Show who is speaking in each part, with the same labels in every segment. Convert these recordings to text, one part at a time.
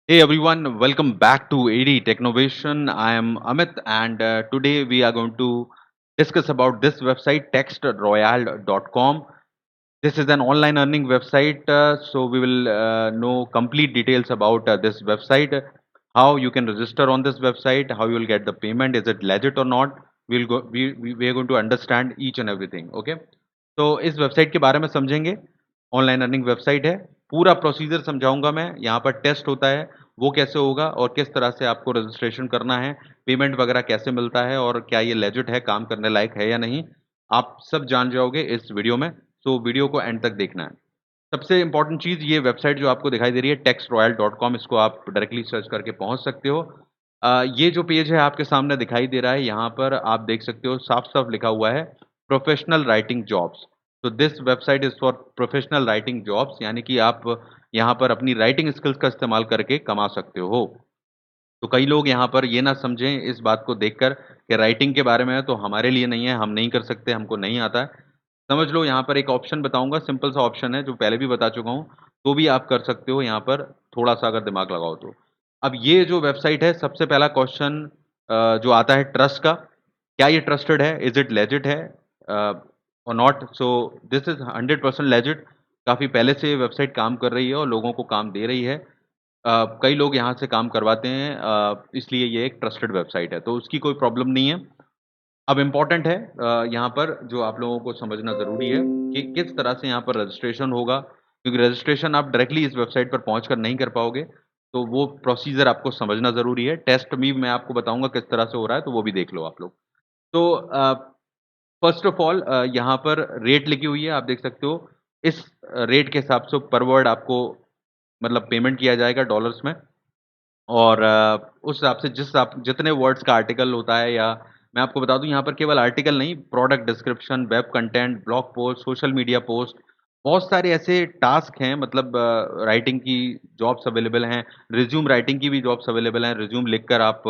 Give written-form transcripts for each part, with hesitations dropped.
Speaker 1: Hey everyone, welcome back to AD Technovation. I am Amit, and today we are going to discuss about this website textroyal.com. This is an online earning website, so we will know complete details about this website, how you can register on this website, how you will get the payment, is it legit or not. We are going to understand each and everything. Okay, तो इस website के बारे में समझेंगे। Online earning website है, पूरा procedure समझाऊंगा मैं। यहाँ पर टेस्ट होता है, वो कैसे होगा और किस तरह से आपको रजिस्ट्रेशन करना है, पेमेंट वगैरह कैसे मिलता है और क्या ये लेजिट है, काम करने लायक है या नहीं, आप सब जान जाओगे इस वीडियो में। तो वीडियो को एंड तक देखना है। सबसे इंपॉर्टेंट चीज़, ये वेबसाइट जो आपको दिखाई दे रही है textroyal.com, इसको आप डायरेक्टली सर्च करके पहुंच सकते हो। ये जो पेज है आपके सामने दिखाई दे रहा है, यहाँ पर आप देख सकते हो साफ साफ लिखा हुआ है प्रोफेशनल राइटिंग जॉब्स। तो this website is for professional writing jobs, यानी कि आप यहाँ पर अपनी राइटिंग स्किल्स का इस्तेमाल करके कमा सकते हो। तो कई लोग यहाँ पर ये ना समझें इस बात को देखकर कि राइटिंग के बारे में है तो हमारे लिए नहीं है, हम नहीं कर सकते, हमको नहीं आता है। समझ लो, यहाँ पर एक ऑप्शन बताऊँगा, सिंपल सा ऑप्शन है जो पहले भी बता चुका हूँ, तो भी आप कर सकते हो यहाँ पर, थोड़ा-सा अगर दिमाग लगाओ तो। अब ये जो वेबसाइट है, सबसे पहला क्वेश्चन जो आता है ट्रस्ट का, क्या ये ट्रस्टेड है? इज़ इट लेजिट है और not? So this is 100% legit. काफ़ी पहले से ये वेबसाइट काम कर रही है और लोगों को काम दे रही है। कई लोग यहाँ से काम करवाते हैं, इसलिए ये एक ट्रस्टेड वेबसाइट है, तो उसकी कोई प्रॉब्लम नहीं है। अब इम्पोर्टेंट है यहाँ पर जो आप लोगों को समझना ज़रूरी है कि किस तरह से यहाँ पर रजिस्ट्रेशन होगा, क्योंकि रजिस्ट्रेशन आप डायरेक्टली इस वेबसाइट पर पहुँचकर नहीं कर पाओगे, तो वो प्रोसीजर आपको समझना ज़रूरी है। टेस्ट भी मैं आपको बताऊँगा किस तरह से हो रहा है, तो वो भी देख लो आप लोग। तो फर्स्ट ऑफ ऑल यहाँ पर रेट लिखी हुई है, आप देख सकते हो। इस रेट के हिसाब से पर वर्ड आपको मतलब पेमेंट किया जाएगा डॉलर्स में। और उस हिसाब से आप जितने वर्ड्स का आर्टिकल होता है, या मैं आपको बता दूँ यहाँ पर केवल आर्टिकल नहीं, product description, web content, blog post, social media post, बहुत सारे ऐसे टास्क हैं, मतलब राइटिंग की जॉब्स अवेलेबल हैं, रिज़्यूम राइटिंग की भी जॉब्स अवेलेबल हैं, रिज़्यूम लिखकर आप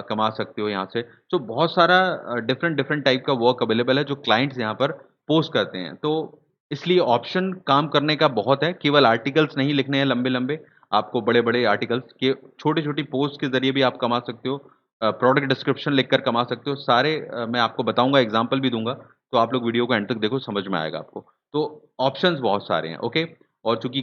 Speaker 1: कमा सकते हो यहाँ से। तो बहुत सारा डिफरेंट डिफरेंट टाइप का वर्क अवेलेबल है जो क्लाइंट्स यहाँ पर पोस्ट करते हैं। तो इसलिए ऑप्शन काम करने का बहुत है, केवल आर्टिकल्स नहीं लिखने हैं लंबे-लंबे, आपको बड़े-बड़े आर्टिकल्स के छोटी-छोटी पोस्ट के ज़रिए भी आप कमा सकते हो। प्रोडक्ट डिस्क्रिप्शन लिखकर कमा सकते हो। सारे मैं आपको बताऊँगा, एग्ज़ाम्पल भी दूँगा, तो आप लोग वीडियो को एंड तक देखो, समझ में आएगा आपको। तो ऑप्शंस बहुत सारे हैं, ओके? और चूँकि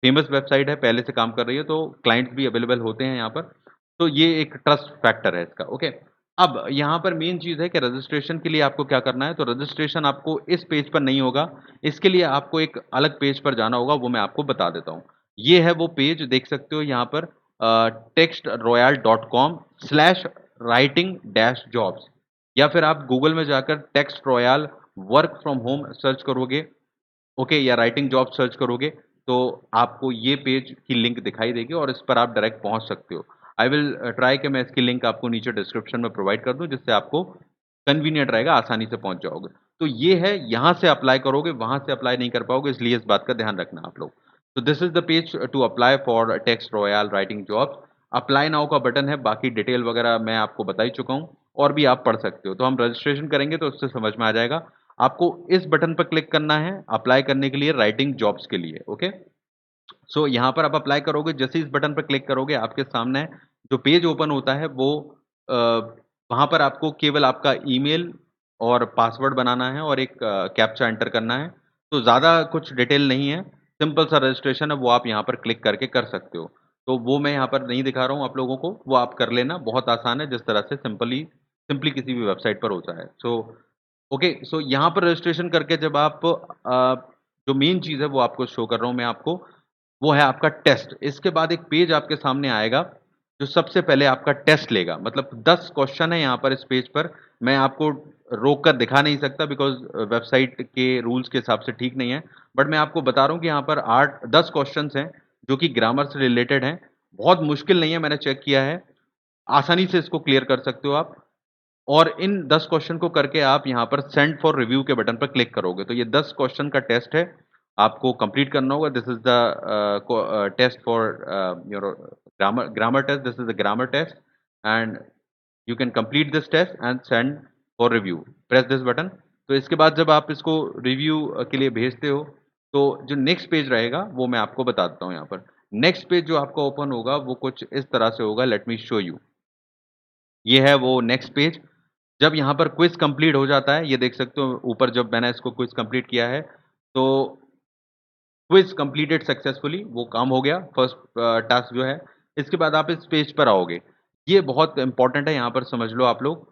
Speaker 1: फेमस वेबसाइट है, पहले से काम कर रही है, तो क्लाइंट्स भी अवेलेबल होते हैं यहाँ पर। तो ये एक ट्रस्ट फैक्टर है इसका, ओके? अब यहाँ पर मेन चीज़ है कि रजिस्ट्रेशन के लिए आपको क्या करना है, तो रजिस्ट्रेशन आपको इस पेज पर नहीं होगा, इसके लिए आपको एक अलग पेज पर जाना होगा, वो मैं आपको बता देता हूँ। ये है वो पेज, देख सकते हो यहाँ पर textroyal.com/writing-jobs, या फिर आप गूगल में जाकर text royal work from home search करोगे, ओके, या राइटिंग जॉब सर्च करोगे, तो आपको ये पेज की लिंक दिखाई देगी और इस पर आप डायरेक्ट पहुँच सकते हो। आई विल ट्राई कि मैं इसकी लिंक आपको नीचे डिस्क्रिप्शन में प्रोवाइड कर दूँ, जिससे आपको कन्वीनिएंट रहेगा, आसानी से पहुँच जाओगे। तो ये है, यहाँ से अप्लाई करोगे, वहाँ से अप्लाई नहीं कर पाओगे, इसलिए इस बात का ध्यान रखना आप लोग। तो this is the page to apply for text royal writing jobs. Apply now का बटन है, बाकी डिटेल वगैरह मैं आपको बता ही चुका हूँ और भी आप पढ़ सकते हो। तो हम रजिस्ट्रेशन करेंगे तो उससे समझ में आ जाएगा। आपको इस बटन पर क्लिक करना है अप्लाई करने के लिए, राइटिंग जॉब्स के लिए, ओके? सो यहाँ पर आप अप्लाई करोगे, जैसे ही इस बटन पर क्लिक करोगे आपके सामने जो पेज ओपन होता है वो अ, वहाँ पर आपको केवल आपका ईमेल और पासवर्ड बनाना है और एक कैप्चा एंटर करना है। तो ज़्यादा कुछ डिटेल नहीं है, सिंपल सा रजिस्ट्रेशन है, वो आप यहाँ पर क्लिक करके कर सकते हो। तो वो मैं यहाँ पर नहीं दिखा रहा हूँ आप लोगों को, वो आप कर लेना, बहुत आसान है, जिस तरह से सिंपली किसी भी वेबसाइट पर होता है। सो ओके, सो यहाँ पर रजिस्ट्रेशन करके जब आप जो मेन चीज़ है वो आपको शो कर रहा हूँ मैं आपको, वो है आपका टेस्ट। इसके बाद एक पेज आपके सामने आएगा, जो सबसे पहले आपका टेस्ट लेगा। मतलब 10 क्वेश्चन है यहाँ पर इस पेज पर। मैं आपको रोक कर दिखा नहीं सकता, बिकॉज़ वेबसाइट के रूल्स के हिसाब से ठीक नहीं है। बट मैं आपको बता रहा हूँ कि यहाँ पर 8-10 क्वेश्चन्स हैं, जो कि ग्रामर से रिलेटेड हैं। बहुत मुश्किल नहीं है, मैंने चेक किया है। आसानी से इसको क्लियर कर सकते हो आप। और इन 10 क्वेश्चन को करके आप यहाँ पर सेंड फॉर रिव्यू के बटन पर क्लिक करोगे, तो ये 10 क्वेश्चन का टेस्ट है, आपको कंप्लीट करना होगा। This is the test for your grammar test, this is the grammar test and you can complete this test and send for review, press this button. तो इसके बाद जब आप इसको रिव्यू के लिए भेजते हो, तो जो नेक्स्ट पेज रहेगा वो मैं आपको बता देता हूँ यहाँ पर। नेक्स्ट पेज जो आपका ओपन होगा वो कुछ इस तरह से होगा, लेट मी शो यू। ये है वो नेक्स्ट पेज। जब यहाँ पर क्विज़ कंप्लीट हो जाता है, ये देख सकते हो ऊपर जब मैंने इसको क्विज़ कंप्लीट किया है, तो क्विज़ कंप्लीटेड सक्सेसफुली वो काम हो गया, फर्स्ट टास्क जो है। इसके बाद आप इस पेज पर आओगे। ये बहुत इम्पोर्टेंट है, यहाँ पर समझ लो आप लोग।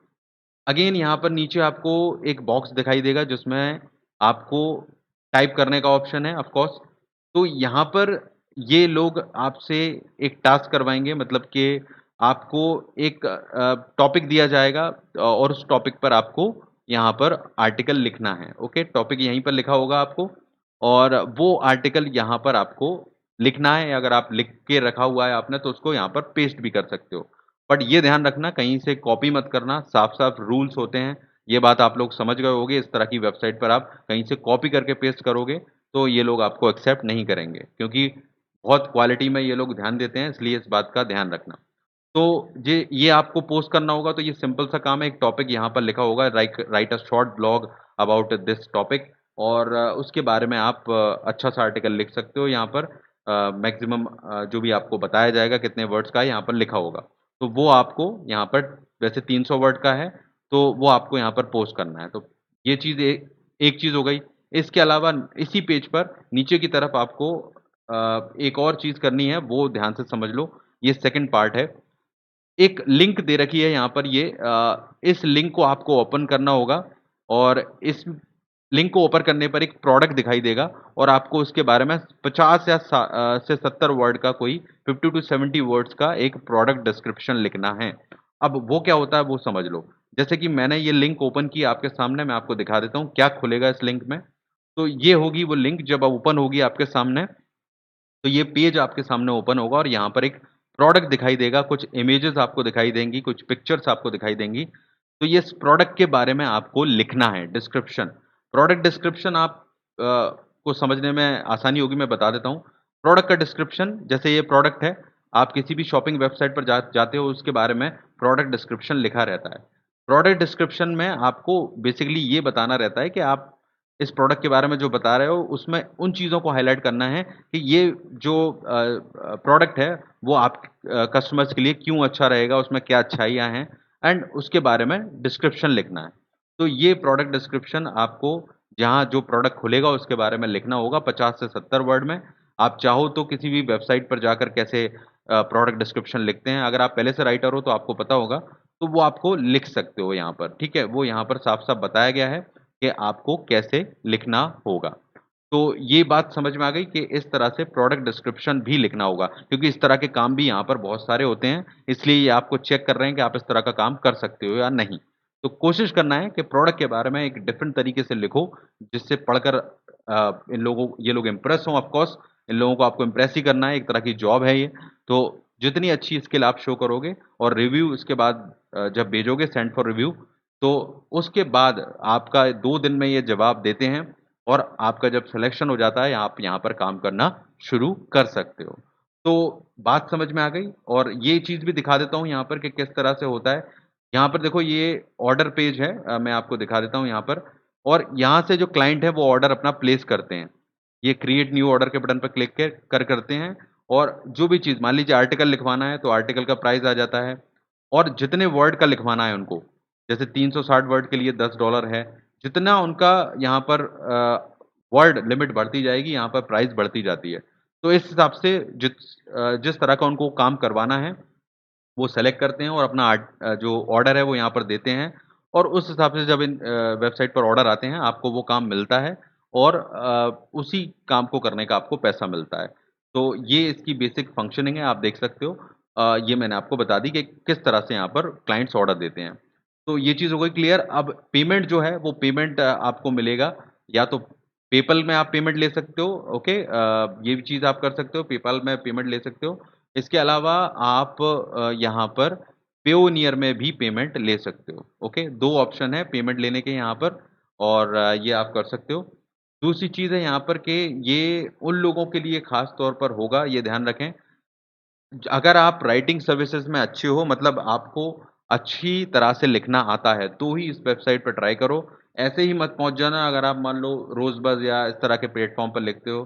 Speaker 1: अगेन यहाँ पर नीचे आपको एक बॉक्स दिखाई देगा जिसमें आपको टाइप करने का ऑप्शन है ऑफ कोर्स। तो यहाँ पर ये लोग आपसे एक टास्क करवाएँगे, मतलब कि आपको एक टॉपिक दिया जाएगा और उस टॉपिक पर आपको यहाँ पर आर्टिकल लिखना है, ओके? टॉपिक यहीं पर लिखा होगा आपको और वो आर्टिकल यहाँ पर आपको लिखना है। अगर आप लिख के रखा हुआ है आपने तो उसको यहाँ पर पेस्ट भी कर सकते हो। बट ये ध्यान रखना कहीं से कॉपी मत करना, साफ-साफ रूल्स होते हैं। ये बात आप लोग समझ गए होंगे, इस तरह की वेबसाइट पर आप कहीं से कॉपी करके पेस्ट करोगे, तो ये लोग आपको एक्सेप्ट नहीं करेंगे क्योंकि बहुत क्वालिटी में ये लोग ध्यान देते हैं, इसलिए इस बात का ध्यान रखना। तो ये आपको पोस्ट करना होगा, तो ये सिंपल सा काम है, एक टॉपिक यहाँ पर लिखा होगा, right a short blog about this topic और उसके बारे में आप अच्छा सा आर्टिकल लिख सकते हो यहाँ पर। मैक्सिमम जो भी आपको बताया जाएगा कितने वर्ड्स का है, यहाँ पर लिखा होगा। तो वो आपको यहाँ पर वैसे 300 वर्ड का है, तो वो आपको यहाँ पर पोस्ट करना है। तो ये चीज़ एक चीज़ हो गई। इसके अलावा इसी पेज पर नीचे की तरफ आपको एक और चीज़ करनी है, वो ध्यान से समझ लो, ये सेकंड पार्ट है। एक लिंक दे रखी है यहाँ पर इस लिंक को आपको ओपन करना होगा और इस लिंक को ओपन करने पर एक प्रोडक्ट दिखाई देगा और आपको उसके बारे में 50 से 70 वर्ड का कोई 50 टू 70 वर्ड्स का एक प्रोडक्ट डिस्क्रिप्शन लिखना है। अब वो क्या होता है वो समझ लो। जैसे कि मैंने ये लिंक ओपन की आपके सामने, मैं आपको दिखा देता हूँ क्या खुलेगा इस लिंक में। तो ये होगी वो लिंक, जब ओपन होगी आपके सामने तो ये पेज आपके सामने ओपन होगा और यहाँ पर एक प्रोडक्ट दिखाई देगा, कुछ इमेजेस आपको दिखाई देंगी, कुछ पिक्चर्स आपको दिखाई देंगी। तो ये इस प्रोडक्ट के बारे में आपको लिखना है डिस्क्रिप्शन। प्रोडक्ट डिस्क्रिप्शन आप को समझने में आसानी होगी, मैं बता देता हूँ। प्रोडक्ट का डिस्क्रिप्शन, जैसे ये प्रोडक्ट है, आप किसी भी शॉपिंग वेबसाइट पर जाते हो उसके बारे में प्रोडक्ट डिस्क्रिप्शन लिखा रहता है। प्रोडक्ट डिस्क्रिप्शन में आपको बेसिकली ये बताना रहता है कि आप इस प्रोडक्ट के बारे में जो बता रहे हो, उसमें उन चीज़ों को हाइलाइट करना है कि ये जो प्रोडक्ट है, वो आप कस्टमर्स के लिए क्यों अच्छा रहेगा, उसमें क्या अच्छाइयाँ हैं एंड उसके बारे में डिस्क्रिप्शन लिखना है। तो ये प्रोडक्ट डिस्क्रिप्शन आपको जहाँ जो प्रोडक्ट खुलेगा, उसके बारे में लिखना होगा 50 से 70 वर्ड में। आप चाहो तो किसी भी वेबसाइट पर जाकर कैसे प्रोडक्ट डिस्क्रिप्शन लिखते हैं, अगर आप पहले से राइटर हो तो आपको पता होगा, तो वो आपको लिख सकते हो यहाँ पर, ठीक है? वो यहाँ पर साफ-साफ बताया गया है कि आपको कैसे लिखना होगा। तो ये बात समझ में आ गई कि इस तरह से प्रोडक्ट डिस्क्रिप्शन भी लिखना होगा, क्योंकि इस तरह के काम भी यहाँ पर बहुत सारे होते हैं, इसलिए ये आपको चेक कर रहे हैं कि आप इस तरह का काम कर सकते हो या नहीं। तो कोशिश करना है कि प्रोडक्ट के बारे में एक डिफरेंट तरीके से लिखो, जिससे पढ़कर इन लोगों ये लोग इम्प्रेस हों ऑफ कोर्स, इन लोगों को आपको इम्प्रेस ही करना है, एक तरह की जॉब है ये। तो जितनी अच्छी स्किल आप शो करोगे और रिव्यू इसके बाद जब भेजोगे सेंड फॉर रिव्यू, तो उसके बाद आपका 2 दिन में ये जवाब देते हैं और आपका जब सिलेक्शन हो जाता है, आप यहाँ पर काम करना शुरू कर सकते हो। तो बात समझ में आ गई और ये चीज़ भी दिखा देता हूँ यहाँ पर कि किस तरह से होता है। यहाँ पर देखो ये ऑर्डर पेज है, मैं आपको दिखा देता हूँ यहाँ पर और यहाँ से जो क्लाइंट है वो ऑर्डर अपना प्लेस करते हैं। ये क्रिएट न्यू ऑर्डर के बटन पर क्लिक के कर करते हैं और जो भी चीज़ मान लीजिए आर्टिकल लिखवाना है, तो आर्टिकल का प्राइस आ जाता है और जितने वर्ड का लिखवाना है उनको, जैसे 360 वर्ड के लिए $10 है, जितना उनका यहाँ पर वर्ड लिमिट बढ़ती जाएगी, यहाँ पर प्राइस बढ़ती जाती है। तो इस हिसाब से जिस तरह का उनको काम करवाना है, वो सेलेक्ट करते हैं और अपना जो ऑर्डर है वो यहाँ पर देते हैं और उस हिसाब से जब इन वेबसाइट पर ऑर्डर आते हैं, आपको वो काम मिलता है और उसी काम को करने का आपको पैसा मिलता है। तो ये इसकी बेसिक फंक्शनिंग है, आप देख सकते हो। ये मैंने आपको बता दी कि किस तरह से यहाँ पर क्लाइंट्स ऑर्डर देते हैं। तो ये चीज़ हो गई क्लियर। अब पेमेंट जो है वो पेमेंट आपको मिलेगा या तो पेपल में आप पेमेंट ले सकते हो, ओके? ये भी चीज़ आप कर सकते हो, पेपल में पेमेंट ले सकते हो। इसके अलावा आप यहाँ पर पेयोनियर में भी पेमेंट ले सकते हो, ओके? 2 ऑप्शन है पेमेंट लेने के यहाँ पर और ये आप कर सकते हो। दूसरी चीज़ है यहाँ पर कि ये उन लोगों के लिए ख़ास तौर पर होगा, ये ध्यान रखें अगर आप राइटिंग सर्विसेज़ में अच्छे हो, मतलब आपको अच्छी तरह से लिखना आता है, तो ही इस वेबसाइट पे ट्राई करो। ऐसे ही मत पहुँच जाना, अगर आप मान लो रोज़बज़ या इस तरह के प्लेटफ़ॉर्म पर लिखते हो,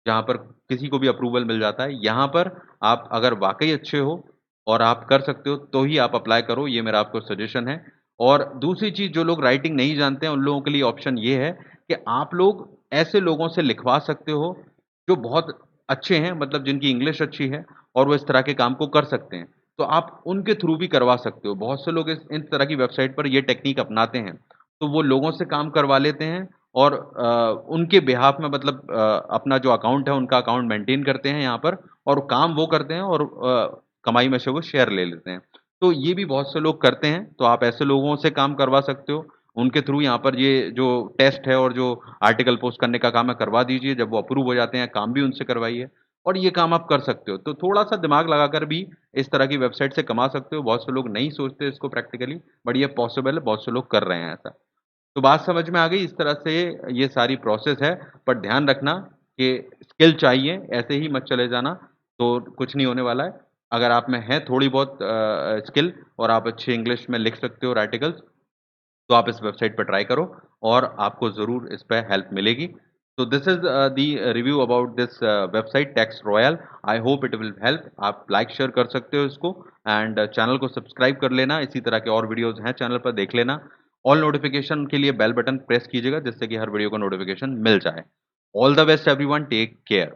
Speaker 1: जहाँ पर किसी को भी अप्रूवल मिल जाता है। यहाँ पर आप अगर वाक़ई अच्छे हो और आप कर सकते हो, तो ही आप अप्लाई करो, ये मेरा आपको सजेशन है। और दूसरी चीज़, जो लोग राइटिंग नहीं जानते हैं, उन लोगों के लिए ऑप्शन ये है कि आप लोग ऐसे लोगों से लिखवा सकते हो, जो बहुत अच्छे हैं, मतलब जिनकी इंग्लिश अच्छी है और वो इस तरह के काम को कर सकते हैं। तो आप उनके थ्रू भी करवा सकते हो। बहुत से लोग इन तरह की वेबसाइट पर ये टेक्नीक अपनाते हैं। तो वो लोगों से काम करवा लेते हैं और उनके बिहाफ़ में, मतलब अपना जो अकाउंट है, उनका अकाउंट मेंटेन करते हैं यहाँ पर, और काम वो करते हैं और कमाई में से वो शेयर ले लेते हैं। तो ये भी बहुत से लोग करते हैं, तो आप ऐसे लोगों से काम करवा सकते हो। उनके थ्रू यहाँ पर ये जो टेस्ट है और जो आर्टिकल पोस्ट करने का काम है, करवा दीजिए। जब वो अप्रूव हो जाते हैं, काम भी उनसे करवाइए, और ये काम आप कर सकते हो। तो थोड़ा-सा दिमाग लगाकर भी इस तरह की वेबसाइट से कमा सकते हो। बहुत से लोग नहीं सोचते इसको प्रैक्टिकली, बट ये पॉसिबल है, बहुत से लोग कर रहे हैं ऐसा। तो बात समझ में आ गई? इस तरह से ये सारी प्रोसेस है, पर ध्यान रखना कि स्किल चाहिए, ऐसे ही मत चले जाना, तो कुछ नहीं होने वाला है। अगर आप में है थोड़ी बहुत स्किल और आप अच्छी इंग्लिश में लिख सकते हो आर्टिकल्स, तो आप इस वेबसाइट पे ट्राई करो और आपको ज़रूर इस पे हेल्प मिलेगी। तो this is the review about this website text royal. I hope it will help. आप लाइक शेयर कर सकते हो इसको, एंड चैनल को सब्सक्राइब कर लेना। इसी तरह के और वीडियोज़ हैं चैनल पर, देख लेना। ऑल नोटिफ़िकेशन के लिए बेल बटन प्रेस कीजिएगा, जिससे कि हर वीडियो का नोटिफ़िकेशन मिल जाए। All the best everyone, take care.